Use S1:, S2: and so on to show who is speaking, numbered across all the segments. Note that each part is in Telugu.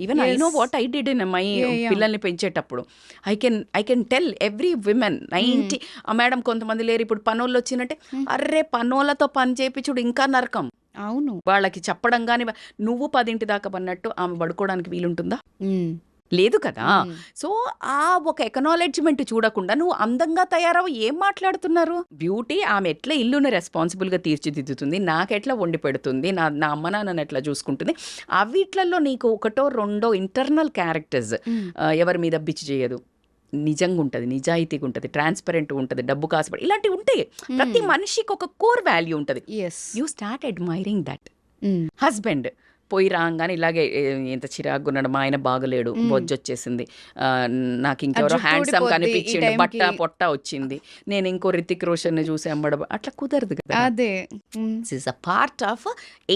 S1: Even I know what I did in my పిల్లల్ని పెంచేటప్పుడు. I can tell every women 90 madam కొంతమంది లేరు ఇప్పుడు పనోళ్ళు వచ్చినట్టే, అర్రే పనోళ్ళతో పని చేయించుడు ఇంకా నరకం.
S2: అవును.
S1: వాళ్ళకి చెప్పడం కానీ, నువ్వు 10 దాకా పన్నట్టు ఆమె పడుకోవడానికి వీలుంటుందా? లేదు కదా. సో ఆ ఒక ఎకనాలెడ్జ్మెంట్ చూడకుండా నువ్వు అందంగా తయారవు ఏం మాట్లాడుతున్నారు? బ్యూటీ ఆమె ఎట్లా ఇల్లుని రెస్పాన్సిబుల్గా తీర్చిదిద్దుతుంది, నాకెట్లా వండి పెడుతుంది, నా అమ్మ నాన్నని ఎట్లా చూసుకుంటుంది, అవిట్లలో నీకు ఒకటో రెండో ఇంటర్నల్ క్యారెక్టర్స్ ఎవరి మీద బిచ్చి చేయదు, నిజంగా ఉంటుంది, నిజాయితీగా ఉంటుంది, ట్రాన్స్పరెంట్ ఉంటుంది, డబ్బు కాసుపడి ఇలాంటివి ఉంటాయి. ప్రతి మనిషికి ఒక కోర్ వాల్యూ ఉంటుంది. You start admiring that. Husband పోయి రాగానే ఇలాగే ఎంత చిరాకున్నాడు, మా ఆయన బాగలేడు, బొజ్జొచ్చేసింది, నాకు ఇంకెవరో హ్యాండ్సమ్ కనిపించింది, బట్ట పొట్ట వచ్చింది, నేను ఇంకో రితిక్ రోషన్ చూసి అమ్మడం, అట్లా కుదరదు కదా.
S2: అదే
S1: is a part of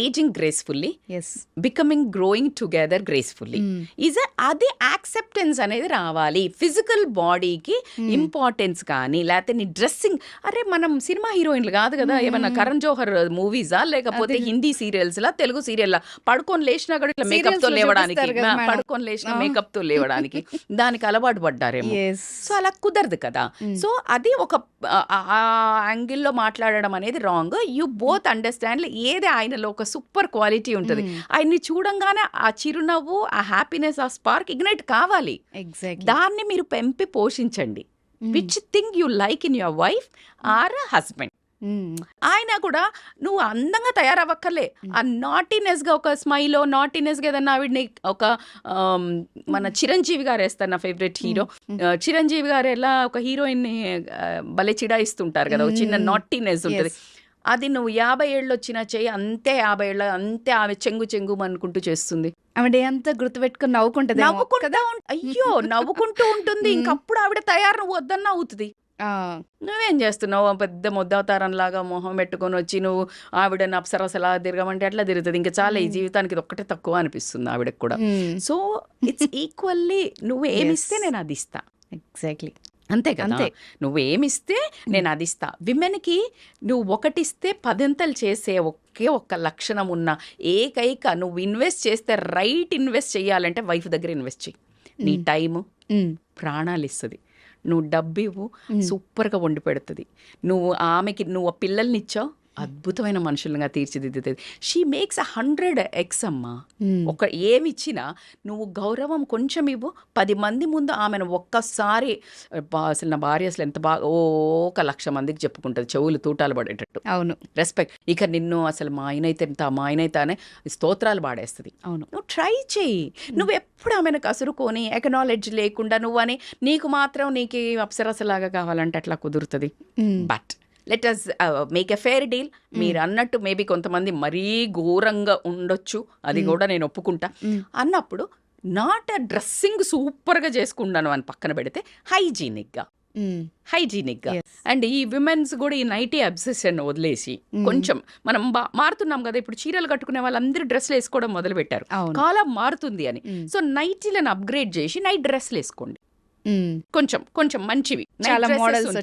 S1: ageing gracefully, becoming growing together gracefully. అది యాక్సెప్టెన్స్ అనేది రావాలి. ఫిజికల్ బాడీకి ఇంపార్టెన్స్ కానీ, లేకపోతే నీ డ్రెస్సింగ్, అరే మనం సినిమా హీరోయిన్లు కాదు కదా, ఏమన్నా కరణ్ జోహర్ మూవీసా లేకపోతే హిందీ సీరియల్స్లా, తెలుగు సీరియల్లా పడుకొని లేచినా కూడా ఇట్లా మేకప్ తో లేవడానికి, పడుకొని లేచిన మేకప్ తో లేవడానికి దానికి అలవాటు పడ్డారేమో. సో అలా కుదరదు కదా. సో అది ఒక యాంగిల్లో మాట్లాడడం అనేది రాంగ్. You both understand. ఏది ఆయనలో ఒక సూపర్ క్వాలిటీ ఉంటుంది, ఆయన్ని చూడంగానే ఆ చిరునవ్వు, ఆ హ్యాపీనెస్, ఆ స్పార్క్ ఇగ్నైట్ కావాలి. దాన్ని మీరు పెంపి పోషించండి. Which thing you like in your wife or husband. ఆయన కూడా నువ్వు అందంగా తయారవ్వక్కర్లే, ఆ నాటీనెస్గా ఒక స్మైల్, నాటీనెస్గా ఏదన్నా ఆవిడని ఒక మన చిరంజీవి గారు వేస్తారు, నా ఫేవరెట్ హీరో చిరంజీవి గారు ఎలా ఒక హీరోయిన్ని భలే చిడాయిస్తుంటారు కదా, ఒక చిన్న నాటీనెస్ ఉంటుంది. అది నువ్వు 50 ఏళ్ళు వచ్చినా చెయ్యి, అంతే 50 ఏళ్ళ అంతే ఆమె చెంగు అనుకుంటూ చేస్తుంది.
S2: ఆవిడ అంతా గుర్తుపెట్టుకుని నవ్వుకుంటుంది,
S1: అయ్యో నవ్వుకుంటూ ఉంటుంది. ఇంకప్పుడు ఆవిడ తయారు, నువ్వు వద్దన్నా అవుతుంది. నువ్వేం చేస్తున్నావు, పెద్ద ముద్దావతారం లాగా మొహం పెట్టుకొని వచ్చి నువ్వు ఆవిడని అప్సరసలా తిరగమంటే అట్లా తిరుగుతుంది. ఇంకా చాలా ఈ జీవితానికి ఇది ఒక్కటే తక్కువ అనిపిస్తుంది ఆవిడకి కూడా. సో ఇట్స్ ఈక్వల్లీ, నువ్వు ఏమిస్తే నేను అది ఇస్తా.
S2: ఎగ్జాక్ట్లీ
S1: అంతే కదా. నువ్వు ఏమిస్తే నేను అది ఇస్తా. విమెన్కి నువ్వు ఒకటిస్తే 10 చేసే ఒకే ఒక్క లక్షణం ఉన్న ఏకైక, నువ్వు ఇన్వెస్ట్ చేస్తే రైట్ ఇన్వెస్ట్ చేయాలంటే వైఫ్ దగ్గర ఇన్వెస్ట్ చెయ్యి. నీ టైము ప్రాణాలు ఇస్తుంది. నువ్వు డబ్బు ఇవ్వు, సూపర్గా వండి పెడుతుంది. నువ్వు ఆమెకి నువ్వు పిల్లల్ని ఇచ్చావు, అద్భుతమైన మనుషులుగా తీర్చిదిద్దుతుంది. షీ మేక్స్ 100x అమ్మా. ఒక ఏమిచ్చినా నువ్వు గౌరవం కొంచెం ఇవ్వు, 10 మంది ముందు ఆమెను ఒక్కసారి అసలు నా భార్య అసలు ఎంత బాగా ఒక 1,00,000 మందికి చెప్పుకుంటుంది, చెవులు తూటాలు పడేటట్టు.
S2: అవును,
S1: రెస్పెక్ట్. ఇక నిన్ను అసలు మా ఆయనైతే ఎంత, మా ఆయనైతే అనే స్తోత్రాలు పాడేస్తుంది. అవును, నువ్వు ట్రై చెయ్యి. నువ్వు ఎప్పుడు ఆమెను కసురుకొని ఎకనాలెడ్జ్ లేకుండా నువ్వని నీకు మాత్రం నీకు అప్సరసలాగా కావాలంటే అట్లా కుదురుతుంది. But let us make a fair deal. మీరు అన్నట్టు మేబీ కొంతమంది మరీ ఘోరంగా ఉండొచ్చు, అది కూడా నేను ఒప్పుకుంటా. అన్నప్పుడు నాట్ డ్రెస్సింగ్ సూపర్గా చేసుకుంటాను అని పక్కన పెడితే హైజీనిక్గా అండ్ ఈ విమెన్స్ కూడా ఈ నైటీ అబ్సెషన్ వదిలేసి కొంచెం మనం మారుతున్నాం కదా. ఇప్పుడు చీరలు కట్టుకునే వాళ్ళందరూ డ్రెస్లు వేసుకోవడం మొదలు పెట్టారు, కాలం మారుతుంది అని. సో నైటీలను అప్గ్రేడ్ చేసి నైట్ డ్రెస్లు వేసుకోండి. కొంచెం మంచివి మోడల్స్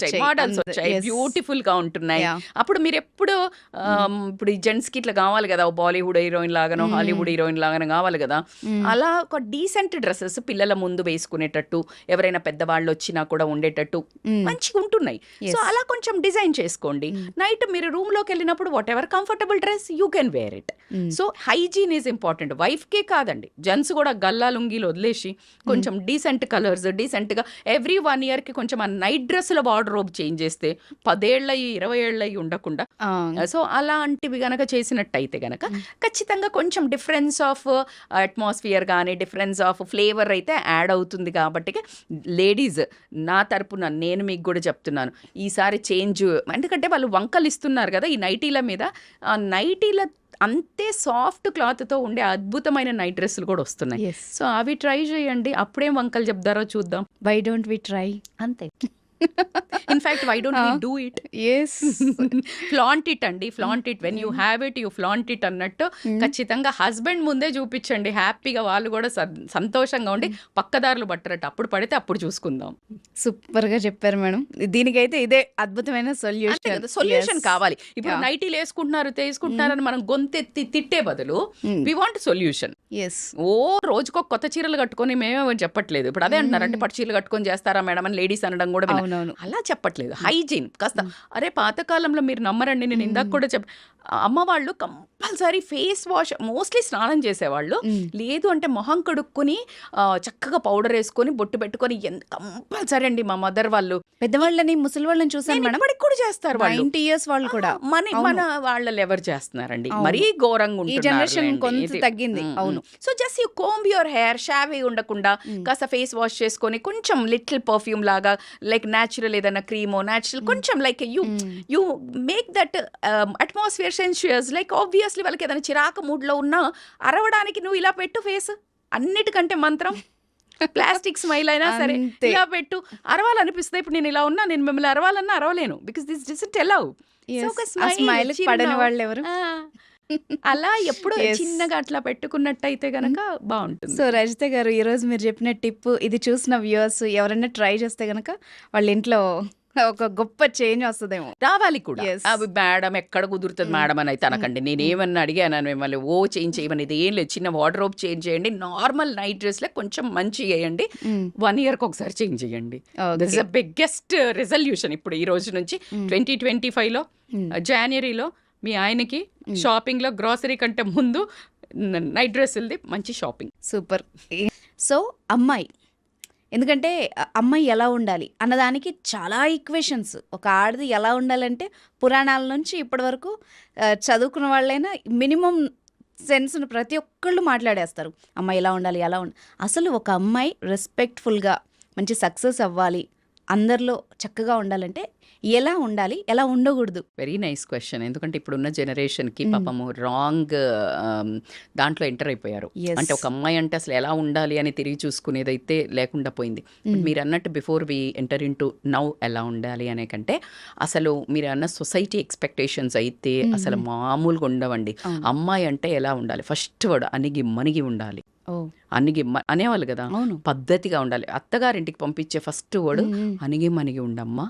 S1: వచ్చాయి, బ్యూటిఫుల్ గా ఉంటున్నాయి. అప్పుడు మీరు ఎప్పుడు ఇప్పుడు ఈ జెంట్స్ కి ఇట్లా కావాలి కదా, బాలీవుడ్ హీరోయిన్ లాగానో హాలీవుడ్ హీరోయిన్ లాగానో కావాలి కదా, అలా ఒక డీసెంట్ డ్రెస్సెస్ పిల్లల ముందు వేసుకునేటట్టు, ఎవరైనా పెద్దవాళ్ళు వచ్చినా కూడా ఉండేటట్టు మంచిగా ఉంటున్నాయి. సో అలా కొంచెం డిజైన్ చేసుకోండి. నైట్ మీరు రూమ్ లోకి వెళ్ళినప్పుడు whatever comfortable dress you can wear it. So hygiene is important. Wife కే కాదండి, జెంట్స్ కూడా గల్లా లుంగీలు వదిలేసి కొంచెం డీసెంట్ కలర్స్, డీసెంట్ గా ఎవ్రీ 1 year కి కొంచెం ఆ నైట్ డ్రెస్సుల వార్డ్రోబ్ చేంజ్ చేస్తే 10 ఏళ్ళయి 20 ఏళ్ళయి ఉండకుండా. సో అలాంటివి గనక చేసినట్టయితే గనక ఖచ్చితంగా కొంచెం డిఫరెన్స్ ఆఫ్ అట్మాస్ఫియర్ కానీ డిఫరెన్స్ ఆఫ్ ఫ్లేవర్ అయితే యాడ్ అవుతుంది. కాబట్టి లేడీస్ నా తరపున నేను మీకు కూడా చెప్తున్నాను, ఈసారి చేంజ్. ఎందుకంటే వాళ్ళు వంకలు ఇస్తున్నారు కదా ఈ నైటీల మీద. ఆ నైటీల అంతే సాఫ్ట్ క్లాత్తో ఉండే అద్భుతమైన నైట్ డ్రెస్సులు కూడా వస్తున్నాయి. సో అవి ట్రై చేయండి, అప్పుడేం వంకలు చెప్తారో చూద్దాం.
S2: Why don't we try?
S1: అంతే. In fact why don't we do it?
S2: Yes.
S1: Flaunt it అండి, flaunt it. When you have it you flaunt it అన్నట్టు ఖచ్చితంగా హస్బెండ్ ముందే చూపించండి. హ్యాపీగా వాళ్ళు కూడా సంతోషంగా ఉండి పక్కదారులు పట్టరట. అప్పుడు పడితే అప్పుడు చూసుకుందాం.
S2: సూపర్ గా చెప్పారు మేడం. దీనికైతే ఇదే అద్భుతమైన సొల్యూషన్.
S1: సొల్యూషన్ కావాలి. ఇప్పుడు నైటీలు వేసుకుంటున్నారు తీసుకుంటున్నారని మనం గొంతెత్తి తిట్టే బదులు వి వాంట్ సొల్యూషన్.
S2: ఎస్.
S1: ఓ రోజుకో కొత్త చీరలు కట్టుకొని మేమేమో చెప్పట్లేదు. ఇప్పుడు అదే అంటున్నారు, అంటే పట్టు చీరలు కట్టుకొని చేస్తారా మేడం అని లేడీస్ అనడం కూడా విన్నా.
S2: అవునవును.
S1: అలా చెప్పట్లేదు. హైజీన్ కాస్త. అరే పాతకాలంలో మీరు నమ్మరండి, నేను ఇందాక కూడా అమ్మ వాళ్ళు కంపల్సరీ ఫేస్ వాష్ మోస్ట్లీ స్నానం చేసేవాళ్ళు. లేదు అంటే మొహం కడుక్కొని చక్కగా పౌడర్ వేసుకొని బొట్టు పెట్టుకొని కంపల్సరీ అండి. మా మదర్ వాళ్ళు
S2: పెద్దవాళ్ళని ముసలి వాళ్ళని చూసాను మేడం,
S1: ఇప్పటికి కూడా చేస్తారు వాళ్ళు.
S2: 90 years వాళ్ళు కూడా.
S1: మన వాళ్ళలో ఎవరు చేస్తున్నారండి? మరీ ఘోరంగా
S2: ఈ జనరేషన్ కొంత తగ్గింది. అవును.
S1: So just you comb your hair, షావీ ఉండకుండా కాస్త ఫేస్ వాష్ చేసుకొని కొంచెం లిటిల్ పర్ఫ్యూమ్ లాగా, లైక్ న్యాచురల్ ఏదైనా క్రీమో న్యాచురల్ కొంచెం like you make that atmosphere sensuous. Like obviously వాళ్ళకి ఏదైనా చిరాకు మూడ్లో ఉన్నా అరవడానికి నువ్వు ఇలా పెట్టు ఫేస్. అన్నిటికంటే మంత్రం ప్లాస్టిక్ స్మైల్ అయినా సరే ఇలా పెట్టు, అరవాలనిపిస్తుంది. ఇప్పుడు నేను ఇలా ఉన్నా, నేను మిమ్మల్ని అరవాలన్నా అరవలేను, because this doesn't allow.
S2: Smile పడని వాళ్ళు ఎవరు?
S1: అలా ఎప్పుడో చిన్నగా అట్లా పెట్టుకున్నట్టయితే గనక బాగుంటుంది.
S2: సో రజిత గారు, ఈ రోజు మీరు చెప్పిన టిప్ ఇది చూసిన వ్యూవర్స్ ఎవరైనా ట్రై చేస్తే గనక వాళ్ళ ఇంట్లో ఒక గొప్ప చేంజ్ వస్తుందేమో.
S1: రావాలి కూడా.
S2: Yes.
S1: అవి మేడం ఎక్కడ కుదురుతుంది మేడం అని అయితే అనకండి. నేనేమన్నా అడిగాను మిమ్మల్ని, ఓ చేంజ్ చేయమని. ఇది ఏం లేదు, చిన్న వార్డ్రోబ్ చేంజ్ చేయండి, నార్మల్ నైట్ డ్రెస్లే కొంచెం మంచి వేయండి, 1 yearకి ఒకసారి చేంజ్ చేయండి. This is the biggest resolution. ఇప్పుడు ఈ రోజు నుంచి 2025లో జనవరిలో మీ ఆయనకి షాపింగ్లో గ్రాసరీ కంటే ముందు నైట్ డ్రెస్సులది మంచి షాపింగ్.
S2: సూపర్. సో అమ్మాయి, ఎందుకంటే అమ్మాయి ఎలా ఉండాలి అన్నదానికి చాలా ఈక్వేషన్స్. ఒక ఆడది ఎలా ఉండాలంటే పురాణాల నుంచి ఇప్పటి వరకు చదువుకున్న వాళ్ళైనా మినిమం సెన్స్ను ప్రతి ఒక్కళ్ళు మాట్లాడేస్తారు. అమ్మాయి ఎలా ఉండాలి, ఎలా ఉండాలి. అసలు ఒక అమ్మాయి రెస్పెక్ట్ఫుల్గా మంచి సక్సెస్ అవ్వాలి, అందరిలో చక్కగా ఉండాలంటే ఎలా ఉండాలి, ఎలా ఉండకూడదు?
S1: Very nice question. ఎందుకంటే ఇప్పుడున్న జనరేషన్కి పాపము రాంగ్ దాంట్లో ఎంటర్ అయిపోయారు. అంటే ఒక అమ్మాయి అంటే అసలు ఎలా ఉండాలి అని తిరిగి చూసుకునేదైతే లేకుండా పోయింది. మీరు అన్నట్టు before we enter in to now ఎలా ఉండాలి అనే కంటే అసలు మీరు అన్న సొసైటీ ఎక్స్పెక్టేషన్స్ అయితే అసలు మామూలుగా ఉండవండి. అమ్మాయి అంటే ఎలా ఉండాలి? ఫస్ట్ వర్డ్ అణిగి మణిగి ఉండాలి. అణిగి అనేవాళ్ళు కదా, పద్ధతిగా ఉండాలి. అత్తగారింటికి పంపించే ఫస్ట్ వర్డ్ అణిగి మణిగి ఉండమ్మా,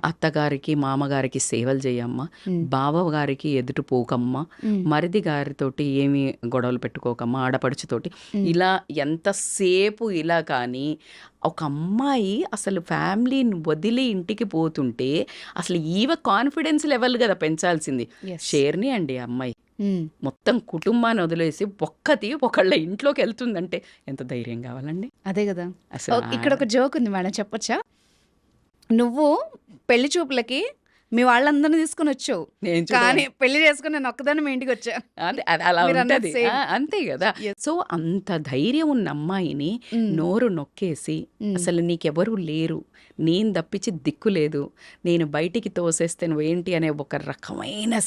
S1: అత్తగారికి మామగారికి సేవలు చేయమ్మా, బావగారికి ఎదుటి పోకమ్మా, మరిది గారితోటి ఏమి గొడవలు పెట్టుకోకమ్మా, ఆడపడుచుతోటి. ఇలా ఎంతసేపు ఇలా. కానీ ఒక అమ్మాయి అసలు ఫ్యామిలీని వదిలి ఇంటికి పోతుంటే అసలు ఈవ కాన్ఫిడెన్స్ లెవెల్ కదా పెంచాల్సింది. షేర్ని అండి అమ్మాయి మొత్తం కుటుంబాన్ని వదిలేసి ఒక్కతి ఒకళ్ళ ఇంట్లోకి వెళ్తుందంటే ఎంత ధైర్యం కావాలండి?
S2: అదే కదా.
S1: అసలు
S2: ఇక్కడ ఒక జోక్ ఉంది మేడం, చెప్పొచ్చా? నువ్వు పెళ్లి చూపులకి మీ వాళ్ళందరినీ తీసుకుని వచ్చావు, కానీ పెళ్లి చేసుకుని నేను ఒక్కదాన్ని మీ ఇంటికి వచ్చా.
S1: అలా ఉంటుంది, అంతే కదా. సో అంత ధైర్యం ఉన్న అమ్మాయిని నోరు నొక్కేసి అసలు నీకెవరు లేరు, నేను తప్పించి దిక్కు లేదు, నేను బయటికి తోసేస్తే నువ్వేంటి అనే ఒక రకమైన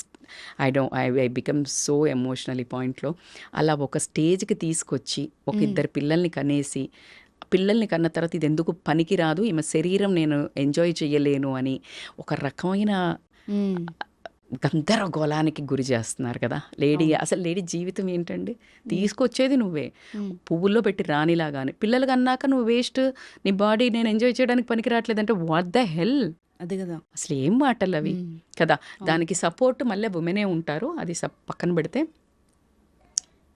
S1: ఐ బికమ్ సో ఎమోషనలీ పాయింట్లో అలా ఒక స్టేజ్కి తీసుకొచ్చి ఒక 2 పిల్లల్ని కనేసి, పిల్లల్ని కన్న తర్వాత ఇది ఎందుకు పనికి రాదు, ఈమె శరీరం నేను ఎంజాయ్ చేయలేను అని ఒక రకమైన గందరగోళానికి గురి చేస్తున్నారు కదా లేడీ. అసలు లేడీ జీవితం ఏంటండి? తీసుకొచ్చేది నువ్వే, పువ్వుల్లో పెట్టి రానిలాగానే. పిల్లలు కన్నాక నువ్వు వేస్ట్, నీ బాడీ నేను ఎంజాయ్ చేయడానికి పనికి రావట్లేదంటే వాట్ ద హెల్?
S2: అదే కదా.
S1: అసలు ఏం మాటలు అవి కదా. దానికి సపోర్ట్ మళ్ళీ ఉమెనే ఉంటారు. అది పక్కన పెడితే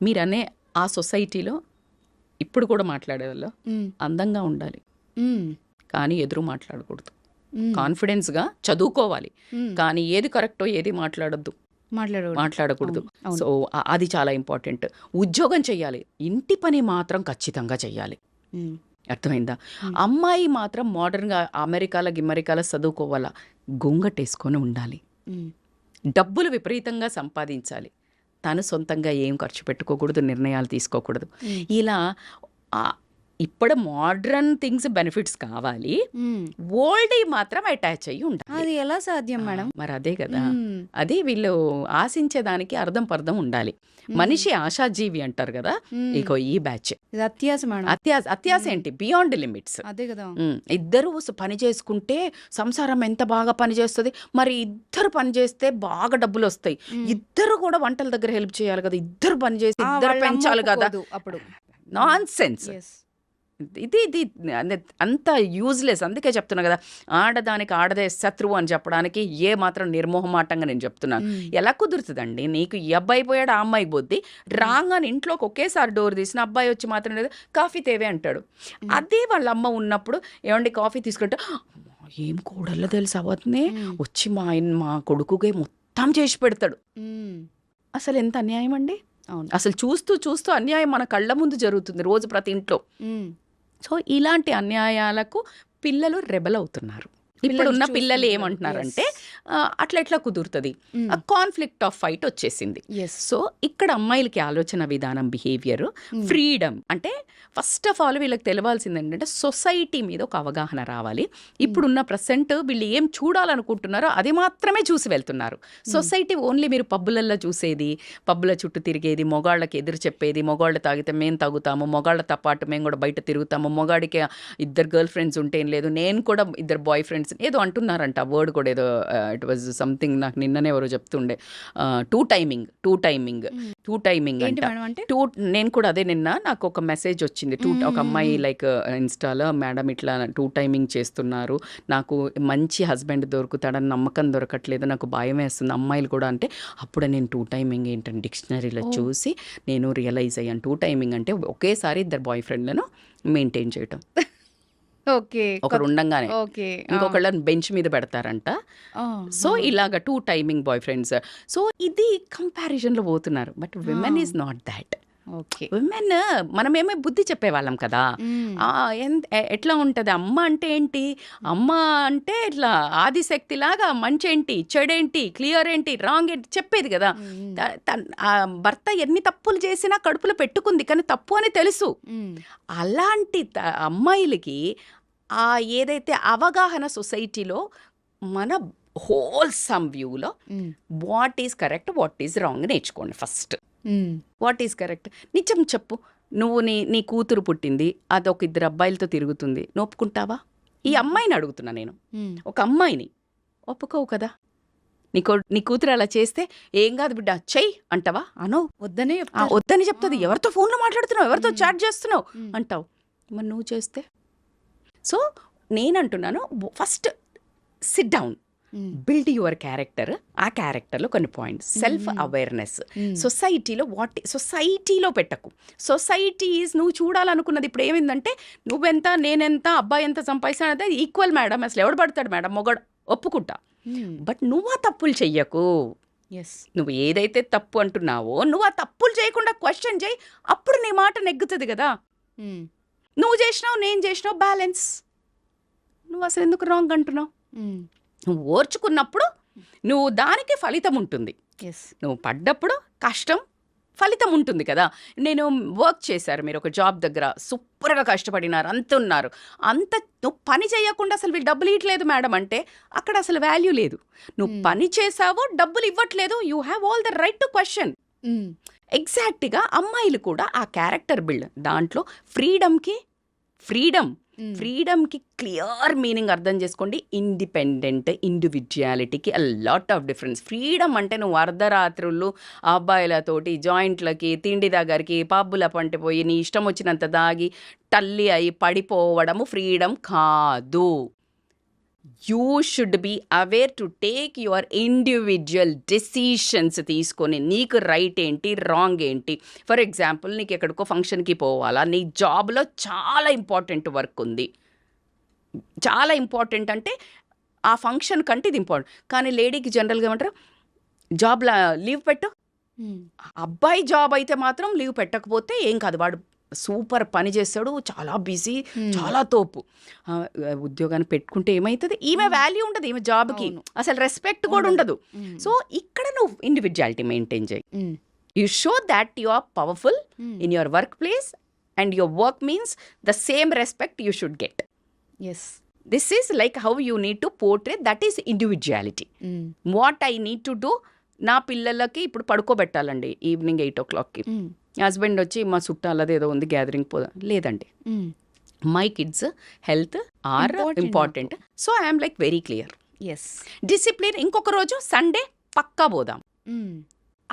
S1: మీరనే ఆ సొసైటీలో ఇప్పుడు కూడా మాట్లాడేవాళ్ళు అందంగా ఉండాలి, కానీ ఎదురు మాట్లాడకూడదు. కాన్ఫిడెన్స్గా చదువుకోవాలి, కానీ ఏది కరెక్టో ఏది మాట్లాడకూడదు. సో అది చాలా ఇంపార్టెంట్. ఉద్యోగం చెయ్యాలి, ఇంటి పని మాత్రం ఖచ్చితంగా చెయ్యాలి. అర్థమైందా? అమ్మాయి మాత్రం మోడర్న్గా అమెరికాలో చదువుకోవాలా, గొంగటేసుకొని ఉండాలి, డబ్బులు విపరీతంగా సంపాదించాలి, తను సొంతంగా ఏం ఖర్చు పెట్టుకోకూడదు, నిర్ణయాలు తీసుకోకూడదు. ఇలా ఇప్పుడు మోడ్రన్ థింగ్స్ బెనిఫిట్స్ కావాలి, ఓల్డ్ మాత్రం అటాచ్ అయ్యి ఉండాలి.
S2: అది ఎలా సాధ్యం మేడం?
S1: మరి అదే కదా, అదే వీళ్ళు ఆశించేదానికి అర్థం పర్థం ఉండాలి. మనిషి ఆశాజీవి అంటారు కదా, ఇక ఈ బ్యాచ్
S2: ఇది అత్యాస మేడం.
S1: అత్యాస ఏంటి, బియాండ్ లిమిట్స్.
S2: అదే కదా.
S1: ఇద్దరు పని చేసుకుంటే సంసారం ఎంత బాగా పని చేస్తుంది. మరి ఇద్దరు పని చేస్తే బాగా డబ్బులు వస్తాయి. ఇద్దరు కూడా వంటల దగ్గర హెల్ప్ చేయాలి కదా, ఇద్దరు పని చేసి ఇద్దరు పెంచాలి కదా.
S2: అప్పుడు
S1: నాన్ సెన్స్. ఇది అంత యూజ్లెస్. అందుకే చెప్తున్నా కదా, ఆడదానికి ఆడదే శత్రువు అని చెప్పడానికి ఏ మాత్రం నిర్మోహమాటంగా నేను చెప్తున్నాను. ఎలా కుదురుతుందండి? నీకు ఈ అబ్బాయి పోయాడు, ఆ అమ్మాయి పోద్ది, రాగానే ఇంట్లోకి ఒకేసారి డోర్ తీసిన అబ్బాయి వచ్చి మాత్రం లేదు కాఫీ తేవే అంటాడు. అదే వాళ్ళ అమ్మ ఉన్నప్పుడు ఏమండి కాఫీ తీసుకుంటే, ఏం కూడల్లో తెలుసు అవతనే వచ్చి మా కొడుకుకే మొత్తం చేసి పెడతాడు. అసలు ఎంత అన్యాయం అండి. అసలు చూస్తూ చూస్తూ అన్యాయం మన కళ్ళ ముందు జరుగుతుంది రోజు ప్రతి ఇంట్లో. సో ఇలాంటి అన్యాయాలకు పిల్లలు రెబల్ అవుతున్నారు. ఇప్పుడున్న పిల్లలు ఏమంటున్నారంటే అట్లా ఎట్లా కుదురుతుంది, కాన్ఫ్లిక్ట్ ఆఫ్ ఫైట్ వచ్చేసింది. సో ఇక్కడ అమ్మాయిలకి ఆలోచన విధానం, బిహేవియర్, ఫ్రీడమ్ అంటే ఫస్ట్ ఆఫ్ ఆల్ వీళ్ళకి తెలవాల్సింది ఏంటంటే సొసైటీ మీద ఒక అవగాహన రావాలి. ఇప్పుడున్న ప్రెసెంట్ వీళ్ళు ఏం చూడాలనుకుంటున్నారో అది మాత్రమే చూసి వెళ్తున్నారు. సొసైటీ ఓన్లీ మీరు పబ్బులల్లో చూసేది, పబ్బుల చుట్టూ తిరిగేది, మొగాళ్ళకి ఎదురు చెప్పేది, మొగాళ్ళు తాగితే మేము తాగుతాము, మొగాళ్ళతో పాటు మేము కూడా బయట తిరుగుతాము, మొగాడికి 2 గర్ల్ ఫ్రెండ్స్ ఉంటే ఏం లేదు, నేను కూడా 2 బాయ్ ఫ్రెండ్స్ ఏదో అంటున్నారంట. వర్డ్ కూడా ఏదో ఇట్ వాజ్ సంథింగ్, నాకు నిన్ననే ఎవరో చెప్తుండే, టూ టైమింగ్ అంటే నేను కూడా అదే నిన్న నాకు ఒక మెసేజ్ వచ్చింది. ఒక అమ్మాయి లైక్ ఇన్స్టాలో, మేడం ఇట్లా 2 టైమింగ్ చేస్తున్నారు, నాకు మంచి హస్బెండ్ దొరుకుతాడని నమ్మకం దొరకట్లేదు, నాకు భయం వేస్తుంది అమ్మాయిలు కూడా. అంటే అప్పుడు నేను 2 టైమింగ్ ఏంటంటే డిక్షనరీలో చూసి నేను రియలైజ్ అయ్యాను. 2 టైమింగ్ అంటే ఒకేసారి 2 బాయ్ ఫ్రెండ్లను మెయింటైన్ చేయటం. ఒకరు ఉండంగానే ఇంకొకళ్ళని బెంచ్ మీద పెడతారంట. సో ఇలాగ 2 టైమింగ్ బాయ్ ఫ్రెండ్స్. సో ఇది కంపారిజన్లో పోతున్నారు. But women is not that. Women మనమేమో బుద్ధి చెప్పేవాళ్ళం కదా. ఎట్లా ఉంటుంది అమ్మ అంటే ఏంటి, అమ్మ అంటే ఇట్లా ఆదిశక్తిలాగా మంచి ఏంటి, చెడేంటి, క్లియర్ ఏంటి, రాంగ్ ఏంటి చెప్పేది కదా. భర్త ఎన్ని తప్పులు చేసినా కడుపులో పెట్టుకుంది కానీ తప్పు అని తెలుసు. అలాంటి అమ్మాయిలకి ఏదైతే అవగాహన సొసైటీలో మన హోల్సమ్ వ్యూలో what is correct, what is wrong నేర్చుకోండి ఫస్ట్. వాట్ ఈజ్ కరెక్ట్ నిజం చెప్పు. నువ్వు నీ కూతురు పుట్టింది, అదొక 2 అబ్బాయిలతో తిరుగుతుంది, నువ్వు ఒప్పుకుంటావా? ఈ అమ్మాయిని అడుగుతున్నా నేను, ఒక అమ్మాయిని ఒప్పుకోవు కదా. నీ కూతురు అలా చేస్తే ఏం కాదు బిడ్డ చెయ్యి అంటావా? అనో, వద్దని చెప్తుంది. ఎవరితో ఫోన్లో మాట్లాడుతున్నావు, ఎవరితో చాట్ చేస్తున్నావు అంటావు. మరి నువ్వు చేస్తే? సో నేనంటున్నాను, first sit down, build your character. ఆ క్యారెక్టర్లో కొన్ని పాయింట్స్, సెల్ఫ్ అవేర్నెస్. సొసైటీలో పెట్టకు. సొసైటీ ఈజ్ నువ్వు చూడాలనుకున్నది. ఇప్పుడు ఏమైందంటే నువ్వెంత నేనెంత, అబ్బాయి ఎంత సంపాదిస్తానంటే ఈక్వల్ మేడం. అసలు ఎవడు పడతాడు మేడం, మొగడు ఒప్పుకుంటా. బట్ నువ్వు ఆ తప్పులు చెయ్యకు. నువ్వు ఏదైతే తప్పు అంటున్నావో నువ్వు ఆ తప్పులు చేయకుండా క్వశ్చన్ చేయి, అప్పుడు నీ మాట నెగ్గుతుంది కదా. నువ్వు చేసినావు, నేను చేసినావు, బ్యాలెన్స్. నువ్వు అసలు ఎందుకు రాంగ్ అంటున్నావు? నువ్వు ఓర్చుకున్నప్పుడు నువ్వు దానికి ఫలితం ఉంటుంది. నువ్వు పడ్డప్పుడు కష్టం ఫలితం ఉంటుంది కదా. నేను వర్క్ చేశారు, మీరు ఒక జాబ్ దగ్గర సూపర్గా కష్టపడినారు, అంత ఉన్నారు, అంత నువ్వు పని చేయకుండా అసలు వీళ్ళు డబ్బులు ఇవ్వట్లేదు మేడం అంటే అక్కడ అసలు వాల్యూ లేదు. నువ్వు పని చేసావో డబ్బులు ఇవ్వట్లేదు, you have all the right to question. ఎగ్జాక్ట్గా అమ్మాయిలు కూడా ఆ క్యారెక్టర్ బిల్డ్ దాంట్లో ఫ్రీడమ్కి క్లియర్ మీనింగ్ అర్థం చేసుకోండి. ఇండిపెండెంట్ ఇండివిజువాలిటీకి a lot of difference. Freedom అంటే నువ్వు అర్ధరాత్రులు అబ్బాయిలతోటి జాయింట్లకి, తిండి దగ్గరికి, పబ్బుల పంటి పోయి నీ ఇష్టం వచ్చినంత దాగి తల్లి అయి పడిపోవడము ఫ్రీడమ్ కాదు. You should be aware to take your individual decisions తీసుకొని నీకు రైట్ ఏంటి, రాంగ్ ఏంటి. ఫర్ ఎగ్జాంపుల్, నీకు ఎక్కడికో ఫంక్షన్కి పోవాలా, నీ జాబ్లో చాలా ఇంపార్టెంట్ వర్క్ ఉంది, చాలా ఇంపార్టెంట్ అంటే ఆ ఫంక్షన్ కంటే ఇది ఇంపార్టెంట్. కానీ లేడీకి జనరల్గా ఏమంటారు, జాబ్లో లీవ్ పెట్టు. అబ్బాయి జాబ్ అయితే మాత్రం లీవ్ పెట్టకపోతే ఏం కాదు, వాడు సూపర్ పని చేస్తాడు, చాలా బిజీ, చాలా తోపు. ఉద్యోగాన్ని పెట్టుకుంటే ఏమవుతుంది, ఈమె వాల్యూ ఉండదు, ఈమె జాబ్కి అసలు రెస్పెక్ట్ కూడా ఉండదు. సో ఇక్కడ నువ్వు ఇండివిజువాలిటీ మెయింటైన్ చేయి. You show that you are powerful in your work place and your work means the same respect you should get.
S2: Yes
S1: This is like how you need to portray, that is individuality. What I need to do, నా పిల్లలకి ఇప్పుడు పడుకోబెట్టాలండి ఈవినింగ్ 8 o'clockకి. హస్బెండ్ వచ్చి మా చుట్టాలది ఏదో ఉంది గ్యాదరింగ్ పోదాం లేదండి. My kids health are important. So I'm like very clear.
S2: Yes
S1: discipline ఇంకొక రోజు సండే పక్కా పోదాం,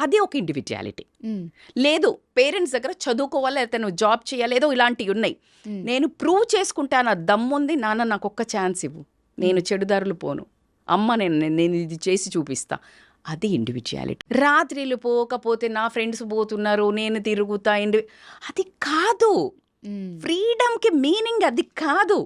S1: అది ఒక ఇండివిజువాలిటీ. లేదు పేరెంట్స్ దగ్గర చదువుకోవాలి, లేకపోతే నువ్వు జాబ్ చేయాలి, ఏదో ఇలాంటివి ఉన్నాయి. నేను ప్రూవ్ చేసుకుంటాను, ఆ దమ్ముంది, నాన్న నాకు ఒక్క ఛాన్స్ ఇవ్వు, నేను చెడుదారులు పోను, అమ్మ నేను ఇది చేసి చూపిస్తా, అది ఇండివిజువాలిటీ. రాత్రిలు పోకపోతే నా ఫ్రెండ్స్ పోతున్నారు నేను తిరుగుతా, అది కాదు. ఫ్రీడమ్కి మీనింగ్ అది కాదు.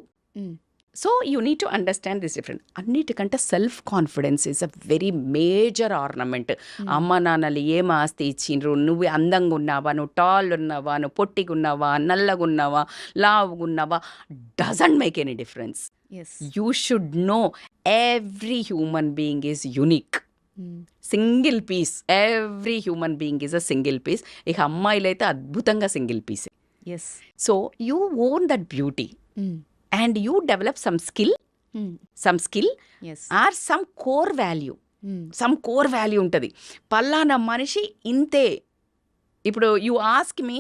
S1: So you need to understand this different. అన్నిటికంటే self confidence is a very major ornament. అమ్మ నాన్నలు ఏం ఆస్తి ఇచ్చిండ్రు, నువ్వు అందంగా ఉన్నావా, నువ్వు టాల్ ఉన్నావా, నువ్వు పొట్టిగా ఉన్నావా, నల్లగా ఉన్నావా, లావుగా ఉన్నావా, doesn't make any difference. You should know every human being is unique. Single piece, every human being is a single piece. ఇక అమ్మాయిలు అయితే అద్భుతంగా సింగిల్ పీసే. So you own that beauty and you develop some skill or some core value. some core value ఉంటుంది. పల్లానా మనిషి ఇంతే. ఇప్పుడు యు ఆస్క్ మీ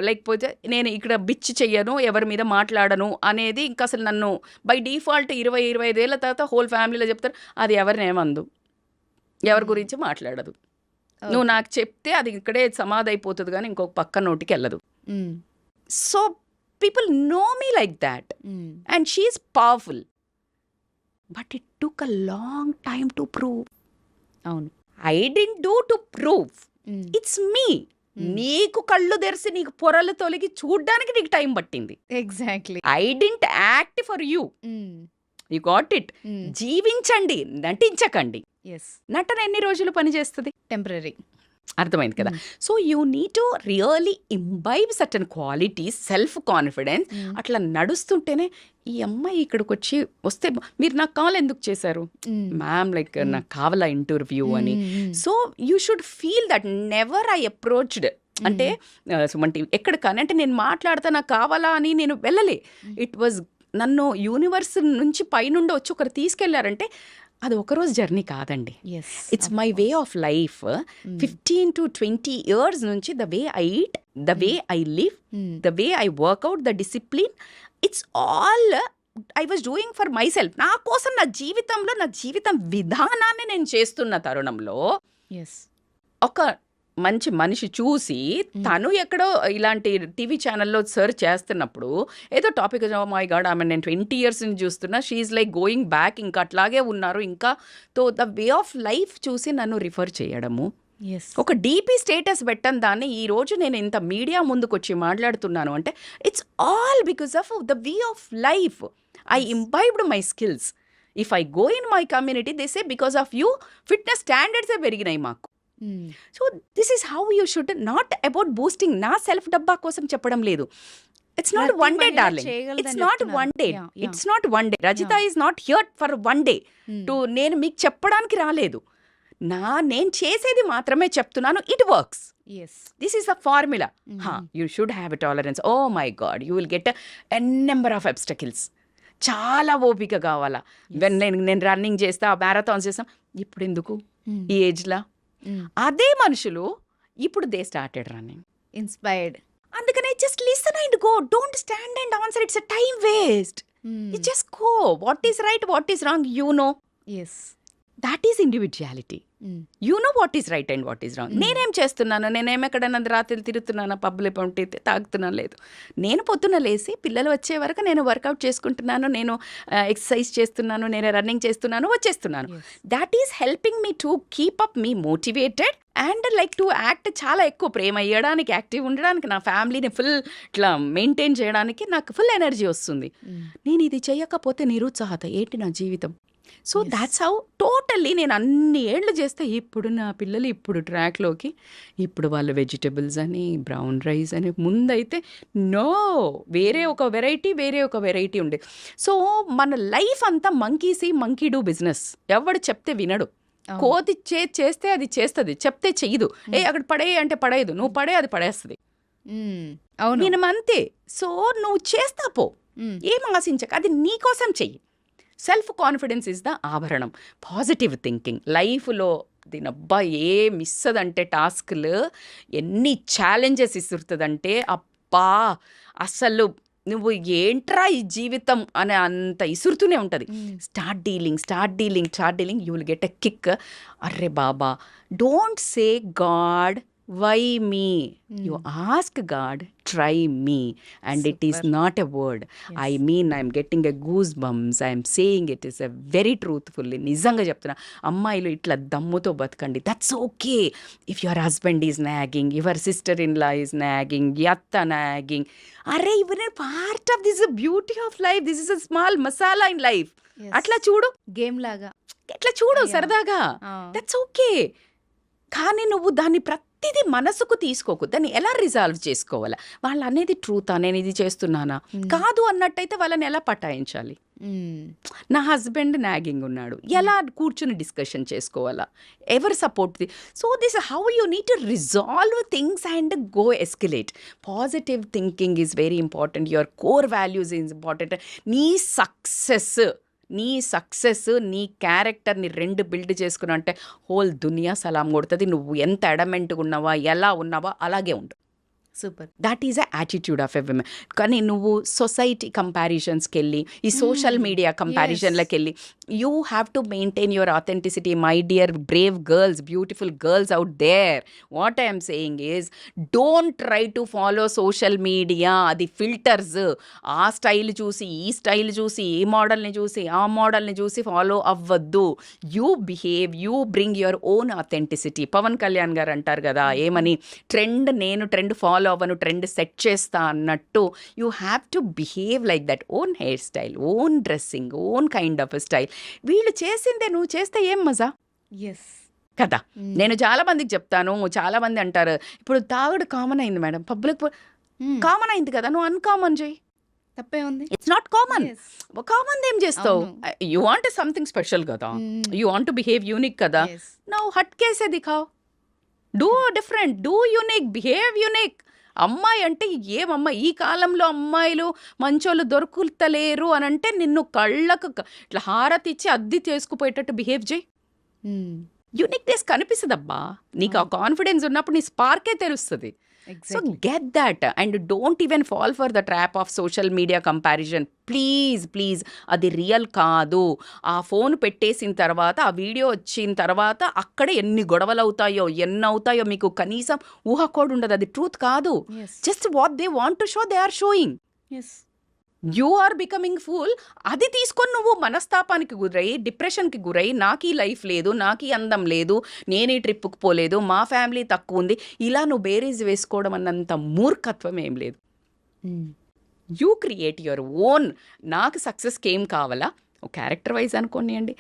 S1: లేకపోతే నేను ఇక్కడ బిచ్ చెయ్యను, ఎవరి మీద మాట్లాడను అనేది ఇంకా అసలు నన్ను బై డిఫాల్ట్ 20-25 ఏళ్ళ తర్వాత హోల్ ఫ్యామిలీలో చెప్తారు, అది ఎవరినేమందు, ఎవరి గురించి మాట్లాడదు. నువ్వు నాకు చెప్తే అది ఇక్కడే సమాధి అయిపోతుంది కానీ ఇంకొక పక్క నోటికి వెళ్ళదు. So people know me like that. And she is powerful. But it took a long time to prove. I didn't do to prove. It's me. నీకు కళ్ళు తెరిసి నీకు పొరలు తొలగి చూడ్డానికి నీకు టైం పట్టింది.
S2: Exactly.
S1: I didn't act for you. You got it. జీవించండి, నటించకండి. నటన ఎన్ని రోజులు పనిచేస్తుంది?
S2: టెంపరరీ.
S1: అర్థమైంది కదా. So you need to really imbibe certain qualities, self confidence. అట్లా నడుస్తుంటేనే ఈ అమ్మాయి ఇక్కడికి వచ్చి వస్తే మీరు నాకు కాల్ ఎందుకు చేశారు మ్యామ్, లైక్ నాకు కావాలా ఇంటర్వ్యూ అని. So you should feel that never I approached అంటే సుమంటి ఎక్కడ కానీ అంటే నేను మాట్లాడతా నాకు కావాలా అని నేను వెళ్ళలే. ఇట్ వాజ్ నన్ను యూనివర్స్ నుంచి పైనుండి వచ్చి ఒకరు తీసుకెళ్లారంటే అది ఒకరోజు జర్నీ కాదండి. It's my way of life. 15 to 20 years నుంచి the way I eat, the way I live, the way I work out, the discipline, it's all I was doing for myself. నా కోసం, నా జీవితంలో, నా జీవితం విధానాన్ని నేను చేస్తున్న తరుణంలో ఒక మంచి మనిషి చూసి తను ఎక్కడో ఇలాంటి టీవీ ఛానల్లో సర్చ్ చేస్తున్నప్పుడు ఏదో టాపిక్, మై గాడ్ ఆమె నేను 20 years నుంచి చూస్తున్నా, షీఈ్ లైక్ గోయింగ్ బ్యాక్, ఇంకా అట్లాగే ఉన్నారు ఇంకా. తో ద వే ఆఫ్ లైఫ్ చూసి నన్ను రిఫర్ చేయడము, ఒక డీపీ స్టేటస్ పెట్టని దాన్ని ఈ రోజు నేను ఇంత మీడియా ముందుకు వచ్చి మాట్లాడుతున్నాను అంటే it's all because of the way of life. I imbibed my skills. If I go in my community they say because of you fitness స్టాండర్డ్సే పెరిగినాయి మాకు. So this is how you should, not about boosting. నా సెల్ఫ్ డబ్బా కోసం చెప్పడం లేదు. It's not one day darling, it's not one day, it's not one day. Rajitha is not here for one day to నేను మీకు చెప్పడానికి రాలేదు. నేను చేసేది మాత్రమే చెప్తున్నాను. It works. This is a formula. You should have a tolerance. Oh my God, you will get a number of obstacles. చాలా ఓపిక కావాలా. నేను రన్నింగ్ చేస్తా, మ్యారథాన్స్ చేస్తాం, ఇప్పుడు ఎందుకు ఈ ఏజ్లా? అదే మనుషులు ఇప్పుడు దే స్టార్టెడ్ రన్నింగ్,
S2: ఇన్స్పైర్డ్.
S1: అందుకనే just listen and go, don't stand and answer. It's a time waste. You just go. What is right, what is wrong, you know. That is individuality. You know what is right and what is wrong. నేనేం చేస్తున్నాను, నేనేం ఎక్కడైనా రాత్రి తిరుగుతున్నాను, పబ్బులు పంటి తాగుతున్నాను, లేదు. నేను పొద్దున్న లేసి పిల్లలు వచ్చే వరకు నేను వర్కౌట్ చేసుకుంటున్నాను, నేను ఎక్సర్సైజ్ చేస్తున్నాను, నేను రన్నింగ్ చేస్తున్నాను, వచ్చేస్తున్నాను. That is helping me to keep up me motivated and like to act. చాలా ఎక్కువ ప్రేమ ఇవ్వడానికి, యాక్టివ్ ఉండడానికి, నా ఫ్యామిలీని ఫుల్ ఇట్లా మెయింటైన్ చేయడానికి నాకు ఫుల్ ఎనర్జీ వస్తుంది. నేను ఇది చేయకపోతే నిరుత్సాహత ఏంటి నా జీవితం. సో దాట్స్ హౌ టోటల్లీ నేను అన్ని ఏళ్ళు చేస్తే ఇప్పుడు నా పిల్లలు ఇప్పుడు ట్రాక్లోకి, ఇప్పుడు వాళ్ళు వెజిటబుల్స్ అని, బ్రౌన్ రైస్ అని, ముందైతే నో వేరే ఒక వెరైటీ ఉండే. సో మన లైఫ్ అంతా మంకీ డూ బిజినెస్. ఎవడు చెప్తే వినడు. కోతి చేస్తే అది చేస్తుంది, చెప్తే చెయ్యదు. అక్కడ పడే అంటే పడేయదు, నువ్వు పడే అది పడేస్తుంది.
S2: అవును.
S1: మినిమం అంతే. సో నువ్వు చేస్తా పో,
S2: మ్మ్.
S1: ఏం ఆశించక, అది నీ కోసం చెయ్యి. సెల్ఫ్ కాన్ఫిడెన్స్ ఇస్ ద ఆభరణం. పాజిటివ్ థింకింగ్ లైఫ్లో దీనబ్బా ఏం ఇస్తుందంటే టాస్క్లు ఎన్ని ఛాలెంజెస్ ఇస్తుందంటే అబ్బా అసలు నువ్వు ఏంట్రా ఈ జీవితం అనే అంత ఇసురుతూనే ఉంటుంది. Start dealing you will get a kick. అర్రే బాబా, don't say God why me, you ask God try me, and it is not a word. I mean I'm getting a goose bumps, I'm saying it is a very truthfully. నిజంగా చెప్తున్నా, అమ్మాయిలు ఇట్లా దమ్ముతో బతకండి. That's okay if your husband is nagging, your sister in law is nagging, అత్త నాగింగ్. అరే ఇవన్నీ part of this beauty of life, this is a small masala in life. అట్లా చూడు,
S2: గేమ్ లాగా
S1: ఎట్లా చూడు
S2: Yeah.
S1: సరదాగా,
S2: ఆ.
S1: That's okay. కానీ నువ్వు దాన్ని ప్రతిదీ మనసుకు తీసుకోకు, దాన్ని ఎలా రిజాల్వ్ చేసుకోవాలా, వాళ్ళు అనేది ట్రూతా, నేను ఇది చేస్తున్నానా, కాదు అన్నట్టయితే వాళ్ళని ఎలా పటాయించాలి. నా హస్బెండ్ నాగింగ్ ఉన్నాడు, ఎలా కూర్చుని డిస్కషన్ చేసుకోవాలా, ఎవరు support. So this how you need to resolve things and go escalate. Positive thinking is very important. Your core values is important. నీ సక్సెస్ నీ క్యారెక్టర్ని రెండు బిల్డ్ చేసుకున్నా అంటే హోల్ దునియా సలాం కొడుతుంది. నువ్వు ఎంత అడమెంట్గా ఉన్నావా, ఎలా ఉన్నావా అలాగే ఉండు.
S2: Super.
S1: That is a attitude of a women. కానీ నువ్వు సొసైటీ కంపారిజన్స్కి వెళ్ళి, ఈ సోషల్ మీడియా కంపారిజన్లకు వెళ్ళి, you have to maintain your authenticity. My dear brave girls, beautiful girls out there, what I'm saying is don't try to follow social media. అది ఫిల్టర్స్. ఆ స్టైల్ చూసి, ఈ స్టైల్ చూసి, ఈ మోడల్ని చూసి, ఆ మోడల్ని చూసి ఫాలో అవ్వద్దు. You behave, you bring your own authenticity. Pavan Kalyan garu అంటారు కదా ఏమని, నేను ట్రెండ్ ఫాలో అవ్వను, ట్రెండ్ సెట్ చేస్తా అన్నట్టు. You have to behave like that. Own hair style, own dressing, own kind of style. వీళ్ళు చేసిందే నువ్వు చేస్తే ఏం మజా
S2: ఎస్
S1: కదా. నేను చాలా మందికి చెప్తాను, చాలా మంది అంటారు ఇప్పుడు తాగుడు కామన్ అయింది మేడం, పబ్లిక్ కామన్ అయింది కదా, నువ్వు అన్కామన్ చేయి.
S2: తప్పే ఉంది.
S1: It's not common.
S2: Yes.
S1: Common ఏం చేస్తావు, యూ వాంట్ సంథింగ్ స్పెషల్ కదా, you want to behave unique కదా.
S2: Yes.
S1: నౌ హట్ కేసే దిఖావ్, do different, do unique, behave unique. అమ్మాయి అంటే ఏమమ్మా, ఈ కాలంలో అమ్మాయిలు మంచోళ్ళు దొరుకుతలేరు అని అంటే నిన్ను కళ్ళకు ఇట్లా హారతి ఇచ్చి అద్దె చేసుకుపోయేటట్టు బిహేవ్ చేయి. యూనిక్నెస్ కనిపిస్తుందబ్బా నీకు. ఆ కాన్ఫిడెన్స్ ఉన్నప్పుడు నీ స్పార్కే తెలుస్తుంది. So get that and don't even fall for the trap of social media comparison. Please అది రియల్ కాదు. ఆ ఫోన్ పెట్టేసిన తర్వాత, ఆ వీడియో వచ్చిన తర్వాత అక్కడే ఎన్ని గొడవలు అవుతాయో, ఎన్ని అవుతాయో మీకు కనీసం ఊహ కూడా ఉండదు. అది ట్రూత్ కాదు. Just what they want to show they are showing. You are becoming fool. అది తీసుకొని నువ్వు మనస్తాపానికి గురై, డిప్రెషన్కి గురై, నాకు ఈ లైఫ్ లేదు, నాకు ఈ అందం లేదు, నేను ఈ ట్రిప్కి పోలేదు, మా ఫ్యామిలీ తక్కువ ఉంది, ఇలా నువ్వు బేరీజ్ వేసుకోవడం అన్నంత మూర్ఖత్వం ఏం లేదు. You create your own. నాకు సక్సెస్కి ఏం కావాలా, క్యారెక్టర్ వైజ్ అనుకోనియండి,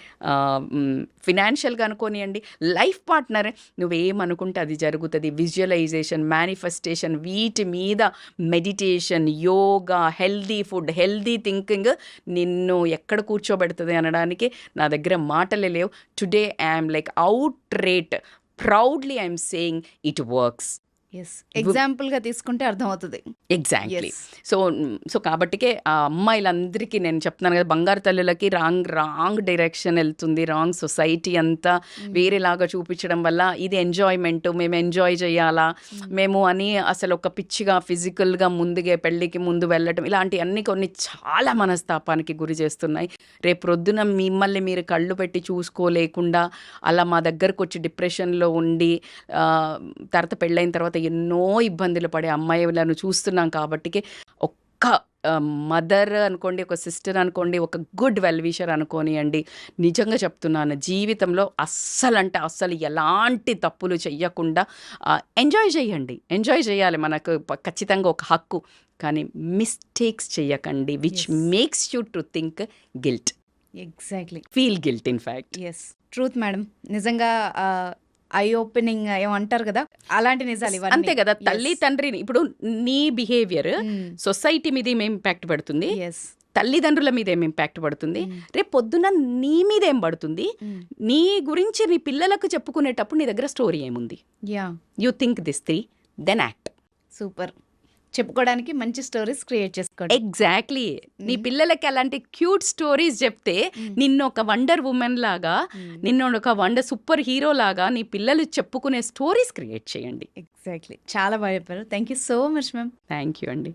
S1: ఫినాన్షియల్గా అనుకోనియండి, లైఫ్ పార్ట్నర్ నువ్వేమనుకుంటే అది జరుగుతుంది. విజువలైజేషన్, మేనిఫెస్టేషన్, వీటి మీద meditation, yoga, healthy food, healthy thinking నిన్ను ఎక్కడ కూర్చోబెడుతుంది అనడానికి నా దగ్గర మాటలే లేవు. Today I'm like outright proudly I'm saying it works.
S2: Yes, ఎగ్జాంపుల్గా తీసుకుంటే అర్థమవుతుంది.
S1: ఎగ్జాక్ట్లీ. సో కాబట్టికే ఆ అమ్మాయిలందరికీ నేను చెప్తున్నాను కదా, బంగారు తల్లులకి రాంగ్ డైరెక్షన్ వెళ్తుంది. రాంగ్ సొసైటీ అంతా వేరేలాగా చూపించడం వల్ల ఇది ఎంజాయ్మెంట్, మేము ఎంజాయ్ చేయాలా మేము అని అసలు ఒక పిచ్చిగా ఫిజికల్గా ముందుగా పెళ్ళికి ముందు వెళ్ళటం, ఇలాంటివన్నీ కొన్ని చాలా మనస్తాపానికి గురి చేస్తున్నాయి. రేపు ప్రొద్దున మిమ్మల్ని మీరు కళ్ళు పెట్టి చూసుకోలేకుండా అలా మా దగ్గరకు వచ్చి డిప్రెషన్లో ఉండి తర్వాత పెళ్ళైన తర్వాత ఎన్నో ఇబ్బందులు పడే అమ్మాయిలను చూస్తున్నాం. కాబట్టి ఒక్క మదర్ అనుకోండి, ఒక సిస్టర్ అనుకోండి, ఒక గుడ్ వెల్విషర్ అనుకోనియండి, నిజంగా చెప్తున్నాను, జీవితంలో అస్సలు ఎలాంటి తప్పులు చెయ్యకుండా ఎంజాయ్ చేయాలి. మనకు ఖచ్చితంగా ఒక హక్కు. కానీ మిస్టేక్స్ చెయ్యకండి which makes you to think guilt.
S2: Exactly.
S1: Feel guilt in fact.
S2: Yes, truth madam. నిజంగా ఐ ఓపెనింగ్ ఏమంటారు కదా, అలాంటి నిజాలు ఇవన్నీ.
S1: అంతే కదా, తల్లి తండ్రిని ఇప్పుడు నీ బిహేవియర్ సొసైటీ మీద ఏం ఇంపాక్ట్ పడుతుంది, తల్లిదండ్రుల మీద ఏం ఇంపాక్ట్ పడుతుంది, రేపు పొద్దున నీ మీద ఏం పడుతుంది, నీ గురించి నీ పిల్లలకు చెప్పుకునేటప్పుడు నీ దగ్గర స్టోరీ ఏముంది. You think this 3 then act.
S2: Super. చెప్పుకోవడానికి మంచి స్టోరీస్ క్రియేట్ చేసుకోండి.
S1: ఎగ్జాక్ట్లీ. నీ పిల్లలకి అలాంటి క్యూట్ స్టోరీస్ చెప్తే నిన్ను ఒక వండర్ ఉమెన్ లాగా, నిన్ను ఒక సూపర్ హీరో లాగా నీ పిల్లలు చెప్పుకునే స్టోరీస్ క్రియేట్ చేయండి.
S2: ఎగ్జాక్ట్లీ. చాలా బాగా చెప్పారు. Thank you so much ma'am.
S1: Thank you అండి.